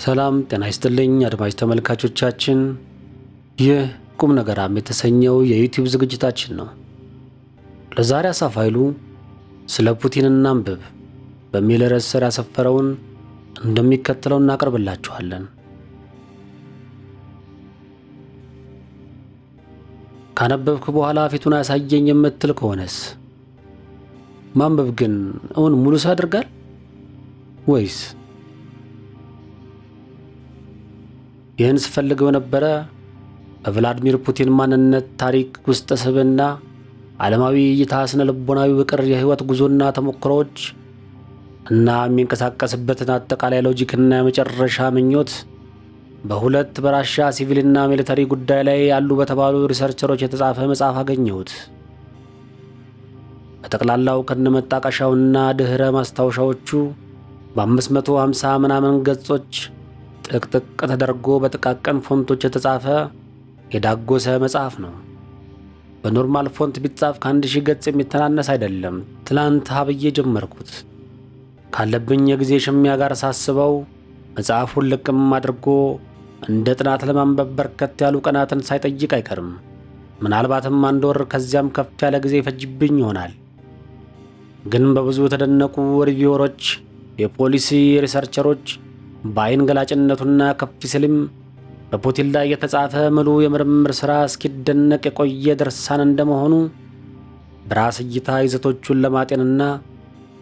ሰላም ጤና ይስጥልኝ አድማጭ ተመልካቾቻችን፣ ይህ ቁም ነገራም የተሰኘው የዩቲዩብ ዝግጅታችን ነው። ለዛሬ አሳፍ ኃይሉ ስለ ፑቲን እናንብብ በሚል ርዕስ ስር ያሰፈረውን እንደሚከተለው እናቀርብላችኋለን። ካነበብክ በኋላ ፊቱን ያሳየኝ የምትል ከሆነስ ማንበብ ግን እውን ሙሉ ሰው ያደርጋል ወይስ? ይህን ስፈልገው ነበረ በቭላዲሚር ፑቲን ማንነት፣ ታሪክ፣ ውስጥ ስብዕና፣ ዓለማዊ እይታ፣ ስነ ልቦናዊ ውቅር፣ የህይወት ጉዞና ተሞክሮዎች እና የሚንቀሳቀስበትን አጠቃላይ ሎጂክና የመጨረሻ ምኞት በሁለት በራሻ ሲቪልና ሚሊተሪ ጉዳይ ላይ ያሉ በተባሉ ሪሰርቸሮች የተጻፈ መጽሐፍ አገኘሁት። በጠቅላላው ከነመጣቀሻውና ድህረ ማስታወሻዎቹ በ550 ምናምን ገጾች ጥቅጥቅ ተደርጎ በጥቃቅን ፎንቶች የተጻፈ የዳጎሰ መጽሐፍ ነው። በኖርማል ፎንት ቢጻፍ ከ1000 ገጽ የሚተናነስ አይደለም። ትላንት ሀብዬ ጀመርኩት። ካለብኝ የጊዜ ሽሚያ ጋር ሳስበው መጽሐፉን ልቅም አድርጎ እንደ ጥናት ለማንበብ በርከት ያሉ ቀናትን ሳይጠይቅ አይቀርም። ምናልባትም 1 ወር ከዚያም ከፍ ያለ ጊዜ ይፈጅብኝ ይሆናል። ግን በብዙ የተደነቁ ሪቪወሮች፣ የፖሊሲ ሪሰርቸሮች በአይን ገላጭነቱና ከፍ ሲልም በፑቲን ላይ የተጻፈ ሙሉ የምርምር ሥራ እስኪደነቅ የቆየ ድርሳን እንደመሆኑ በራስ እይታ ይዘቶቹን ለማጤንና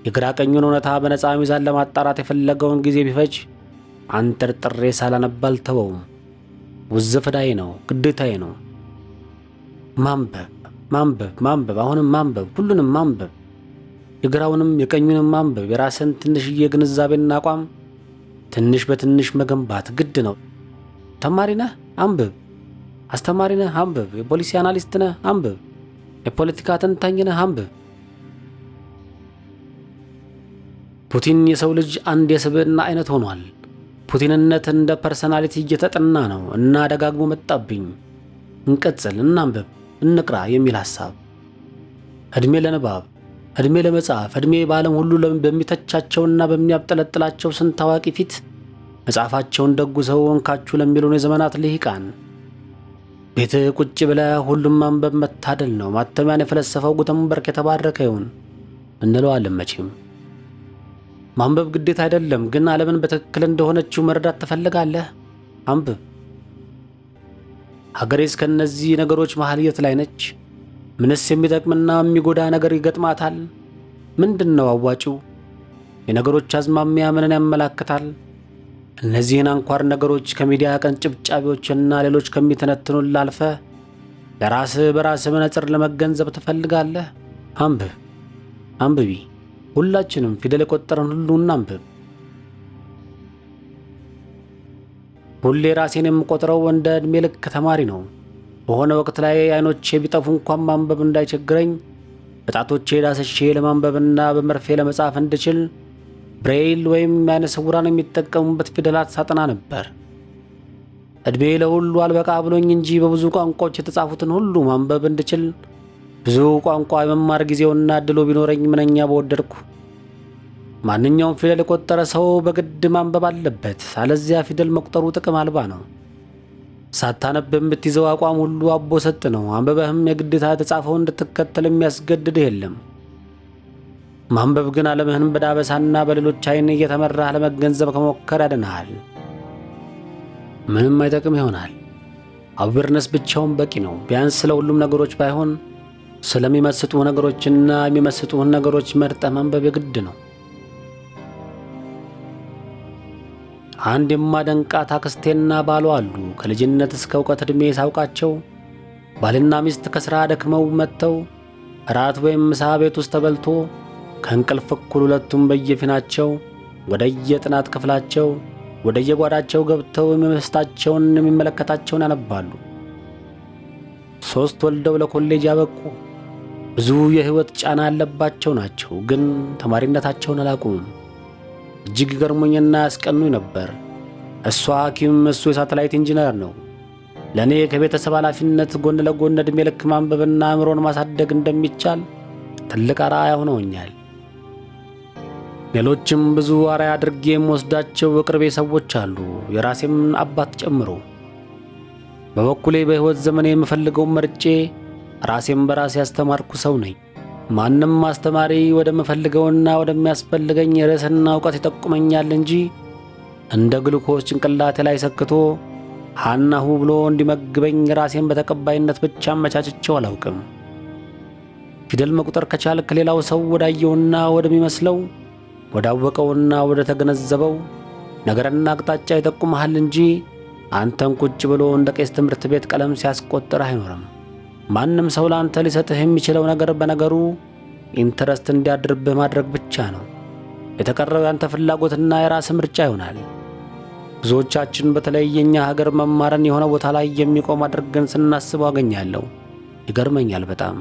የግራ ቀኙን እውነታ በነፃ ሚዛን ለማጣራት የፈለገውን ጊዜ ቢፈጅ አንጠርጥሬ ሳላነብ አልተወውም። ውዝፍ ዕዳዬ ነው፣ ግዴታዬ ነው። ማንበብ ማንበብ ማንበብ፣ አሁንም ማንበብ፣ ሁሉንም ማንበብ፣ የግራውንም የቀኙንም ማንበብ፣ የራስን ትንሽዬ ግንዛቤና አቋም ትንሽ በትንሽ መገንባት ግድ ነው። ተማሪ ነህ አንብብ፣ አስተማሪ ነህ አንብብ፣ የፖሊሲ አናሊስት ነህ አንብብ፣ የፖለቲካ ተንታኝ ነህ አንብብ። ፑቲን የሰው ልጅ አንድ የስብዕና አይነት ሆኗል። ፑቲንነት እንደ ፐርሰናሊቲ እየተጠና ነው እና ደጋግሞ መጣብኝ። እንቀጽል፣ እናንብብ፣ እንቅራ የሚል ሐሳብ። ዕድሜ ለንባብ፣ ዕድሜ ለመጽሐፍ፣ ዕድሜ በዓለም ሁሉ በሚተቻቸውና በሚያብጠለጥላቸው ስንት ታዋቂ ፊት መጽሐፋቸውን ደጉሰው እንካችሁ ለሚሉን የዘመናት ልሂቃን። ቤትህ ቁጭ ብለህ ሁሉም ማንበብ መታደል ነው። ማተሚያን የፈለሰፈው ጉተንበርግ የተባረከ ይሁን እንለዋለን። መቼም ማንበብ ግዴታ አይደለም፣ ግን ዓለምን በትክክል እንደሆነችው መረዳት ትፈልጋለህ? አንብብ። ሀገሬስ ከእነዚህ ነገሮች መሃል የት ላይ ነች? ምንስ የሚጠቅምና የሚጎዳ ነገር ይገጥማታል? ምንድን ነው አዋጪው? የነገሮች አዝማሚያ ምንን ያመላክታል? እነዚህን አንኳር ነገሮች ከሚዲያ ቀንጭብጫቢዎችና ሌሎች ከሚተነትኑን ላልፈ ለራስህ በራስህ መነጽር ለመገንዘብ ትፈልጋለህ? አንብብ፣ አንብቢ። ሁላችንም ፊደል የቆጠረን ሁሉ እናንብብ። ሁሌ ራሴን የምቆጥረው እንደ ዕድሜ ልክ ተማሪ ነው። በሆነ ወቅት ላይ አይኖቼ ቢጠፉ እንኳን ማንበብ እንዳይቸግረኝ በጣቶቼ ዳስሼ ለማንበብና በመርፌ ለመጻፍ እንድችል ብሬይል ወይም አይነ ስውራን የሚጠቀሙበት ፊደላት ሳጠና ነበር። ዕድሜ ለሁሉ አልበቃ ብሎኝ እንጂ በብዙ ቋንቋዎች የተጻፉትን ሁሉ ማንበብ እንድችል ብዙ ቋንቋ የመማር ጊዜውና እድሉ ቢኖረኝ ምንኛ በወደድኩ። ማንኛውም ፊደል የቆጠረ ሰው በግድ ማንበብ አለበት፣ አለዚያ ፊደል መቁጠሩ ጥቅም አልባ ነው። ሳታነብ የምትይዘው አቋም ሁሉ አቦ ሰጥ ነው። አንበበህም የግዴታ የተጻፈውን እንድትከተል የሚያስገድድህ የለም። ማንበብ ግን ዓለምህን በዳበሳና በሌሎች አይን እየተመራህ ለመገንዘብ ከሞከር ያድንሃል። ምንም አይጠቅም ይሆናል። አዌርነስ ብቻውን በቂ ነው። ቢያንስ ስለ ሁሉም ነገሮች ባይሆን ስለሚመስጡህ ነገሮችና የሚመስጡህን ነገሮች መርጠህ ማንበብ የግድ ነው። አንድ የማደንቃት አክስቴና ባሏ አሉ። ከልጅነት እስከ እውቀት ዕድሜ ሳውቃቸው ባልና ሚስት ከሥራ ደክመው መጥተው እራት ወይም ምሳ ቤት ውስጥ ተበልቶ ከእንቅልፍ እኩል ሁለቱም በየፊናቸው ወደየጥናት ክፍላቸው ወደየጓዳቸው ገብተው የሚመስጣቸውን የሚመለከታቸውን ያነባሉ። 3 ወልደው ለኮሌጅ ያበቁ ብዙ የህይወት ጫና ያለባቸው ናቸው። ግን ተማሪነታቸውን አላቁም። እጅግ ገርሞኝና ያስቀኑኝ ነበር። እሷ ሐኪም፣ እሱ የሳተላይት ኢንጂነር ነው። ለእኔ ከቤተሰብ ኃላፊነት ጎን ለጎን ዕድሜ ልክ ማንበብና አእምሮን ማሳደግ እንደሚቻል ትልቅ አርአያ ሆነውኛል። ሌሎችም ብዙ አርአያ አድርጌ የምወስዳቸው የቅርቤ ሰዎች አሉ፣ የራሴም አባት ጨምሮ። በበኩሌ በሕይወት ዘመኔ የምፈልገውን መርጬ ራሴም በራሴ ያስተማርኩ ሰው ነኝ። ማንም አስተማሪ ወደምፈልገውና ወደሚያስፈልገኝ ርዕስና እውቀት ይጠቁመኛል እንጂ እንደ ግሉኮስ ጭንቅላቴ ላይ ሰክቶ ሃናሁ ብሎ እንዲመግበኝ ራሴን በተቀባይነት ብቻ አመቻችቼው አላውቅም። ፊደል መቁጠር ከቻልክ ሌላው ሰው ወዳየውና ወደሚመስለው ወዳወቀውና ወደ ተገነዘበው ነገርና አቅጣጫ ይጠቁመሃል እንጂ አንተን ቁጭ ብሎ እንደ ቄስ ትምህርት ቤት ቀለም ሲያስቆጥር አይኖርም። ማንም ሰው ለአንተ ሊሰጥህ የሚችለው ነገር በነገሩ ኢንተረስት እንዲያድርብህ ማድረግ ብቻ ነው። የተቀረው ያንተ ፍላጎትና የራስ ምርጫ ይሆናል። ብዙዎቻችን በተለይ የኛ ሀገር መማርን የሆነ ቦታ ላይ የሚቆም አድርገን ስናስበው አገኛለሁ። ይገርመኛል በጣም።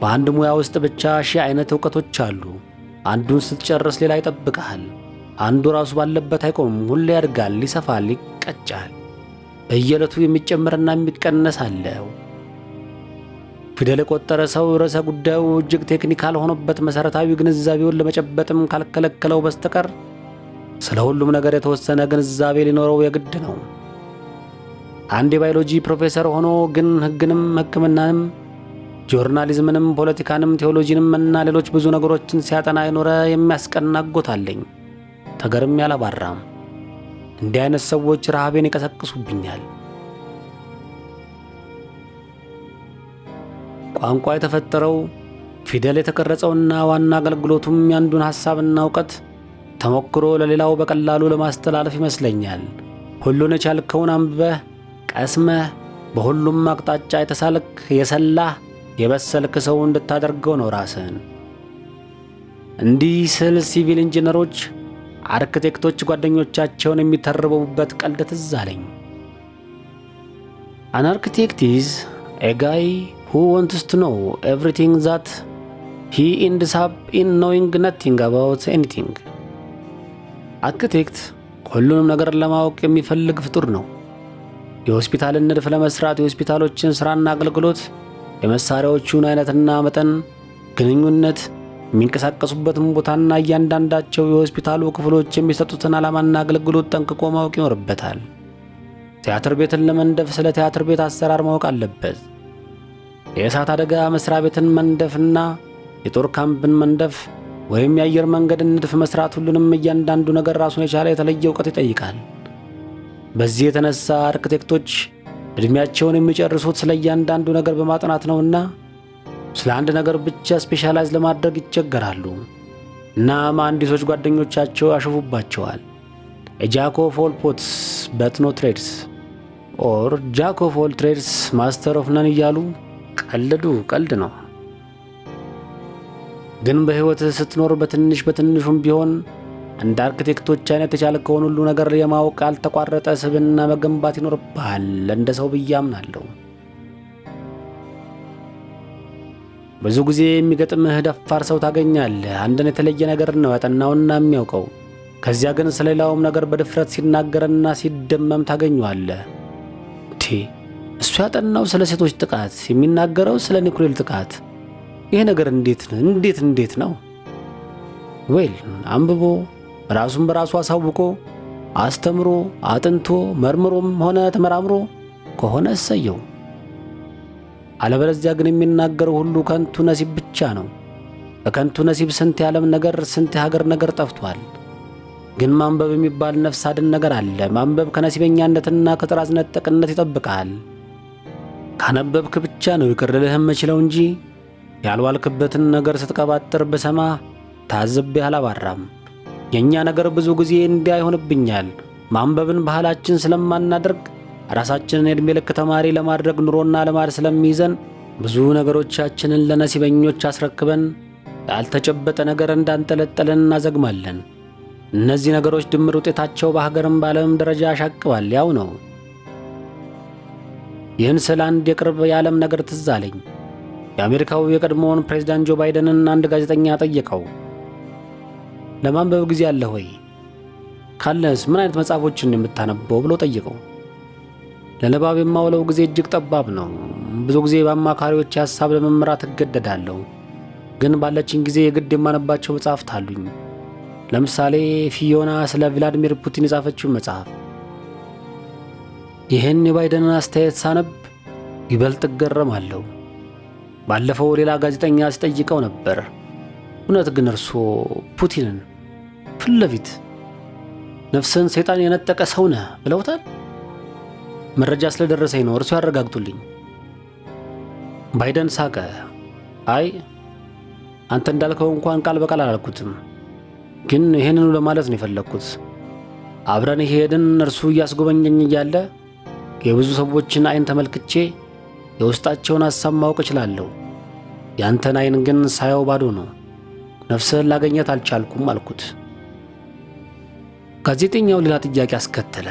በአንድ ሙያ ውስጥ ብቻ ሺህ አይነት ዕውቀቶች አሉ። አንዱን ስትጨርስ ሌላ ይጠብቅሃል። አንዱ ራሱ ባለበት አይቆምም፣ ሁሌ ያድጋል፣ ይሰፋል፣ ይቀጫል። በየዕለቱ የሚጨምርና የሚቀነስ አለው። ፊደል የቆጠረ ሰው ርዕሰ ጉዳዩ እጅግ ቴክኒካል ሆኖበት መሠረታዊ ግንዛቤውን ለመጨበጥም ካልከለከለው በስተቀር ስለ ሁሉም ነገር የተወሰነ ግንዛቤ ሊኖረው የግድ ነው። አንድ የባዮሎጂ ፕሮፌሰር ሆኖ ግን ሕግንም ሕክምናንም ጆርናሊዝምንም ፖለቲካንም ቴዎሎጂንም እና ሌሎች ብዙ ነገሮችን ሲያጠና የኖረ የሚያስቀና አጎት አለኝ። ተገርሜ አላባራም። እንዲህ አይነት ሰዎች ረሃቤን ይቀሰቅሱብኛል። ቋንቋ የተፈጠረው ፊደል የተቀረጸውና ዋና አገልግሎቱም ያንዱን ሐሳብና ዕውቀት ተሞክሮ ለሌላው በቀላሉ ለማስተላለፍ ይመስለኛል። ሁሉን የቻልከውን አንብበህ ቀስመህ በሁሉም አቅጣጫ የተሳልክ የሰላህ የበሰልክ ሰው እንድታደርገው ነው ራስህን። እንዲህ ስል ሲቪል ኢንጂነሮች፣ አርክቴክቶች ጓደኞቻቸውን የሚተርበቡበት ቀልድ ትዝ አለኝ። An architect is a guy who wants to know everything that he ends up in knowing nothing about anything. አርክቴክት ሁሉንም ነገር ለማወቅ የሚፈልግ ፍጡር ነው። የሆስፒታልን ንድፍ ለመስራት የሆስፒታሎችን ሥራና አገልግሎት፣ የመሳሪያዎቹን አይነትና መጠን፣ ግንኙነት፣ የሚንቀሳቀሱበትን ቦታና እያንዳንዳቸው የሆስፒታሉ ክፍሎች የሚሰጡትን ዓላማና አገልግሎት ጠንቅቆ ማወቅ ይኖርበታል። ቲያትር ቤትን ለመንደፍ ስለ ቲያትር ቤት አሰራር ማወቅ አለበት። የእሳት አደጋ መስሪያ ቤትን መንደፍና የጦር ካምፕን መንደፍ ወይም የአየር መንገድን ንድፍ መስራት ሁሉንም እያንዳንዱ ነገር ራሱን የቻለ የተለየ ዕውቀት ይጠይቃል። በዚህ የተነሳ አርክቴክቶች ዕድሜያቸውን የሚጨርሱት ስለ እያንዳንዱ ነገር በማጥናት ነውና ስለ አንድ ነገር ብቻ ስፔሻላይዝ ለማድረግ ይቸገራሉ እና መሐንዲሶች ጓደኞቻቸው ያሸፉባቸዋል። ጃክ ኦፍ ኦል ፖትስ በት ኖ ትሬድስ ኦር ጃክ ኦፍ ኦል ትሬድስ ማስተር ኦፍ ነን እያሉ ቀልዱ ቀልድ ነው። ግን በሕይወት ስትኖር በትንሽ በትንሹም ቢሆን እንደ አርክቴክቶች አይነት የቻልከውን ሁሉ ነገር የማወቅ ያልተቋረጠ ስብዕና መገንባት ይኖርብሃል እንደ ሰው ብዬ አምናለሁ። ብዙ ጊዜ የሚገጥምህ ደፋር ሰው ታገኛለህ። አንድን የተለየ ነገር ነው ያጠናውና የሚያውቀው። ከዚያ ግን ስለ ሌላውም ነገር በድፍረት ሲናገርና ሲደመም ታገኘዋለህ። እሱ ያጠናው ስለ ሴቶች ጥቃት፣ የሚናገረው ስለ ኒኩሌር ጥቃት። ይሄ ነገር እንዴት ነው? ወይል አንብቦ ራሱን በራሱ አሳውቆ አስተምሮ አጥንቶ መርምሮም ሆነ ተመራምሮ ከሆነ እሰየው። አለበለዚያ ግን የሚናገረው ሁሉ ከንቱ ነሲብ ብቻ ነው። በከንቱ ነሲብ ስንት የዓለም ነገር ስንት የሀገር ነገር ጠፍቷል። ግን ማንበብ የሚባል ነፍስ አድን ነገር አለ። ማንበብ ከነሲበኛነትና ከጥራዝ ነጠቅነት ይጠብቃል። ካነበብክ ብቻ ነው ይቅር ልልህም መችለው እንጂ ያልዋልክበትን ነገር ስትቀባጥር በሰማ ታዝቤ አላባራም። የኛ ነገር ብዙ ጊዜ እንዲያ ይሆንብኛል። ማንበብን ባህላችን ስለማናደርግ ራሳችንን የዕድሜ ልክ ተማሪ ለማድረግ ኑሮና ልማድ ስለሚይዘን ብዙ ነገሮቻችንን ለነሲበኞች አስረክበን ያልተጨበጠ ነገር እንዳንጠለጠለን እናዘግማለን። እነዚህ ነገሮች ድምር ውጤታቸው በሀገርም በዓለምም ደረጃ ያሻቅባል። ያው ነው። ይህን ስለ አንድ የቅርብ የዓለም ነገር ትዝ አለኝ። የአሜሪካው የቀድሞውን ፕሬዝዳንት ጆ ባይደንን አንድ ጋዜጠኛ ጠየቀው። ለማንበብ ጊዜ አለ ሆይ? ካለስ ምን አይነት መጽሐፎችን የምታነበው ብሎ ጠየቀው። ለንባብ የማውለው ጊዜ እጅግ ጠባብ ነው። ብዙ ጊዜ በአማካሪዎች ሐሳብ ለመምራት እገደዳለሁ። ግን ባለችኝ ጊዜ የግድ የማነባቸው መጽሐፍት አሉኝ። ለምሳሌ ፊዮና ስለ ቭላዲሚር ፑቲን የጻፈችው መጽሐፍ። ይህን የባይደንን አስተያየት ሳነብ ይበልጥ እገረማለሁ። ባለፈው ሌላ ጋዜጠኛ ሲጠይቀው ነበር፣ እውነት ግን እርስዎ ፑቲንን ፊት ለፊት ነፍስን ሰይጣን የነጠቀ ሰው ነህ ብለውታል? መረጃ ስለደረሰኝ ነው፣ እርሱ ያረጋግጡልኝ። ባይደን ሳቀ። አይ አንተ እንዳልከው እንኳን ቃል በቃል አላልኩትም፣ ግን ይሄንኑ ለማለት ነው የፈለግኩት። አብረን ሄድን፣ እርሱ እያስጎበኘኝ እያለ የብዙ ሰዎችን አይን ተመልክቼ የውስጣቸውን ሐሳብ ማወቅ እችላለሁ። ያንተን አይን ግን ሳየው ባዶ ነው፣ ነፍስህን ላገኘት አልቻልኩም አልኩት። ጋዜጠኛው ሌላ ጥያቄ አስከተለ።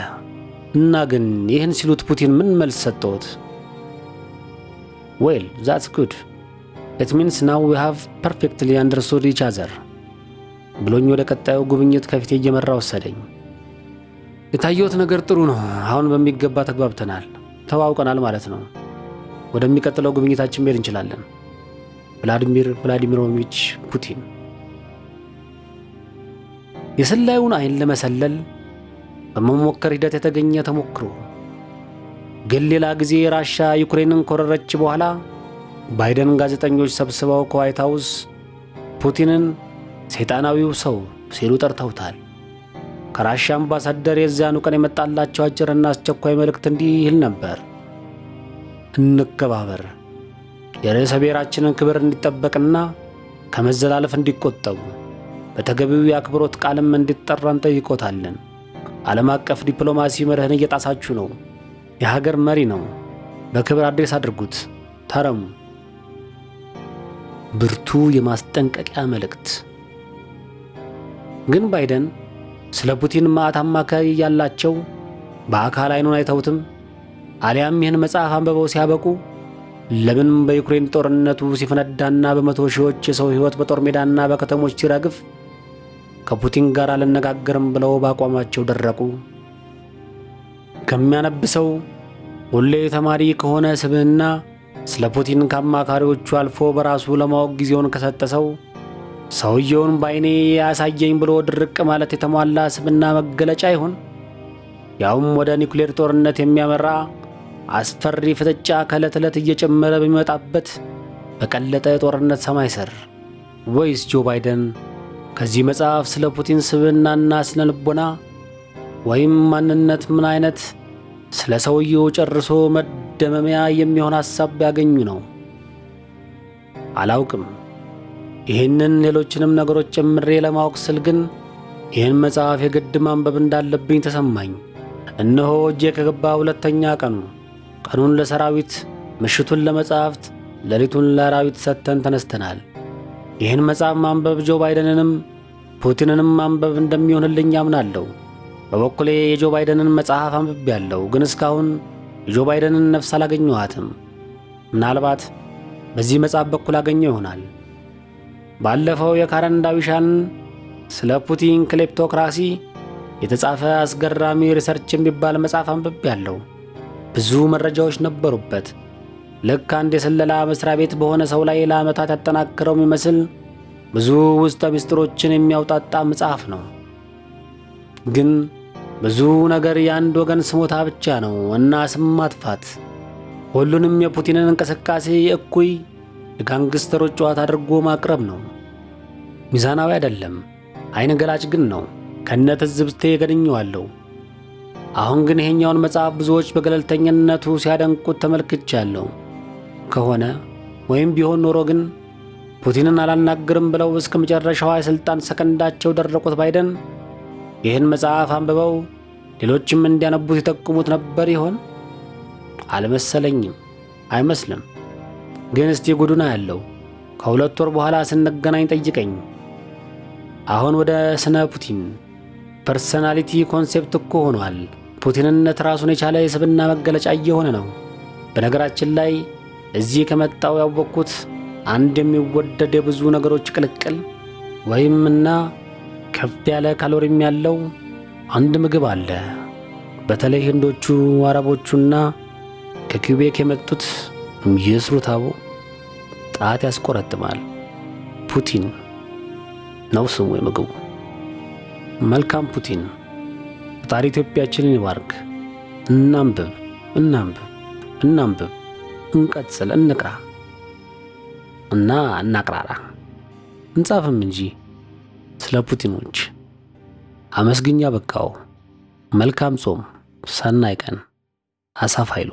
እና ግን ይህን ሲሉት ፑቲን ምን መልስ ሰጠውት? ዌል ዛትስ ጉድ ኢት ሚንስ ናው ዊ ሃቭ ፐርፌክትሊ አንደርስቱድ ኢች አዘር ብሎኝ ወደ ቀጣዩ ጉብኝት ከፊቴ እየመራ ወሰደኝ። የታየሁት ነገር ጥሩ ነው። አሁን በሚገባ ተግባብተናል፣ ተዋውቀናል ማለት ነው። ወደሚቀጥለው ጉብኝታችን መሄድ እንችላለን። ቭላዲሚር ቭላዲሚሮቪች ፑቲን። የሰላዩን አይን ለመሰለል በመሞከር ሂደት የተገኘ ተሞክሮ። ግን ሌላ ጊዜ ራሻ ዩክሬንን ከወረረች በኋላ ባይደን ጋዜጠኞች ሰብስበው ከዋይት ሃውስ ፑቲንን ሰይጣናዊው ሰው ሲሉ ጠርተውታል። ከራሻ አምባሳደር የዚያኑ ቀን የመጣላቸው አጭርና አስቸኳይ መልእክት እንዲህ ይል ነበር። እንከባበር፣ የርዕሰ ብሔራችንን ክብር እንዲጠበቅና ከመዘላለፍ እንዲቆጠቡ በተገቢው የአክብሮት ቃልም እንዲጠራ እንጠይቆታለን። ዓለም አቀፍ ዲፕሎማሲ መርህን እየጣሳችሁ ነው። የሀገር መሪ ነው። በክብር አድሬስ አድርጉት፣ ታረሙ። ብርቱ የማስጠንቀቂያ መልእክት። ግን ባይደን ስለ ፑቲን ማዕት አማካሪ ያላቸው በአካል አይኑን አይተውትም። አሊያም ይህን መጽሐፍ አንብበው ሲያበቁ ለምን በዩክሬን ጦርነቱ ሲፈነዳና በመቶ ሺዎች የሰው ሕይወት በጦር ሜዳና በከተሞች ሲረግፍ ከፑቲን ጋር አልነጋገርም ብለው በአቋማቸው ደረቁ? ከሚያነብሰው ሁሌ ተማሪ ከሆነ ስብዕና ስለ ፑቲን ከአማካሪዎቹ አልፎ በራሱ ለማወቅ ጊዜውን ከሰጠ ሰው ሰውየውን በዓይኔ ያሳየኝ ብሎ ድርቅ ማለት የተሟላ ስብዕና መገለጫ ይሆን? ያውም ወደ ኒውክሌር ጦርነት የሚያመራ አስፈሪ ፍጥጫ ከዕለት ዕለት እየጨመረ በሚመጣበት በቀለጠ የጦርነት ሰማይ ስር። ወይስ ጆ ባይደን ከዚህ መጽሐፍ ስለ ፑቲን ስብዕናና ስነ ልቦና ወይም ማንነት ምን አይነት ስለ ሰውየው ጨርሶ መደመሚያ የሚሆን ሐሳብ ቢያገኙ ነው? አላውቅም። ይህንን ሌሎችንም ነገሮች ጨምሬ ለማወቅ ስል ግን ይህን መጽሐፍ የግድ ማንበብ እንዳለብኝ ተሰማኝ። እነሆ እጄ ከገባ ሁለተኛ ቀኑ። ቀኑን ለሰራዊት፣ ምሽቱን ለመጽሐፍት፣ ሌሊቱን ለአራዊት ሰጥተን ተነስተናል። ይህን መጽሐፍ ማንበብ ጆ ባይደንንም ፑቲንንም ማንበብ እንደሚሆንልኝ አምናለሁ። በበኩሌ የጆ ባይደንን መጽሐፍ አንብቤያለሁ፣ ግን እስካሁን የጆ ባይደንን ነፍስ አላገኘኋትም። ምናልባት በዚህ መጽሐፍ በኩል አገኘው ይሆናል። ባለፈው የካረን ዳዊሻን ስለ ፑቲን ክሌፕቶክራሲ የተጻፈ አስገራሚ ሪሰርች የሚባል መጽሐፍ አንብቤያለሁ። ብዙ መረጃዎች ነበሩበት። ልክ አንድ የስለላ መስሪያ ቤት በሆነ ሰው ላይ ለዓመታት ያጠናክረው የሚመስል ብዙ ውስጠ ምስጢሮችን የሚያውጣጣ መጽሐፍ ነው። ግን ብዙ ነገር የአንድ ወገን ስሞታ ብቻ ነው እና ስም ማጥፋት። ሁሉንም የፑቲንን እንቅስቃሴ የእኩይ የጋንግስተሮች ጨዋታ አድርጎ ማቅረብ ነው። ሚዛናዊ አይደለም፣ አይነ ገላጭ ግን ነው። ከነትዝብቴ ገድኘዋለሁ። አሁን ግን ይሄኛውን መጽሐፍ ብዙዎች በገለልተኝነቱ ሲያደንቁት ተመልክቻለሁ። ከሆነ ወይም ቢሆን ኖሮ ግን ፑቲንን አላናግርም ብለው እስከ መጨረሻዋ የሥልጣን ሰከንዳቸው ደረቁት ባይደን ይህን መጽሐፍ አንብበው ሌሎችም እንዲያነቡት ይጠቁሙት ነበር ይሆን? አልመሰለኝም። አይመስልም። ግን እስቲ ጉዱና ያለው ከሁለት ወር በኋላ ስንገናኝ ጠይቀኝ። አሁን ወደ ስነ ፑቲን ፐርሰናሊቲ ኮንሴፕት እኮ ሆኗል። ፑቲንነት ራሱን የቻለ የስብዕና መገለጫ እየሆነ ነው። በነገራችን ላይ እዚህ ከመጣው ያወቅኩት አንድ የሚወደድ የብዙ ነገሮች ቅልቅል ወይምና ከፍ ያለ ካሎሪም ያለው አንድ ምግብ አለ። በተለይ ህንዶቹ፣ አረቦቹና ከኪውቤክ የመጡት ይስሩት አቦ ጣት ያስቆረጥማል። ፑቲን ነው ስሙ የምግቡ። መልካም ፑቲን። ፈጣሪ ኢትዮጵያችንን ይባርክ። እናንብብ፣ እንቀጽል፣ እንቅራ እና እናቅራራ። እንጻፍም እንጂ ስለ ፑቲኖች። አመስግኛ በቃው። መልካም ጾም፣ ሰናይ ቀን። አሳፍ ኃይሉ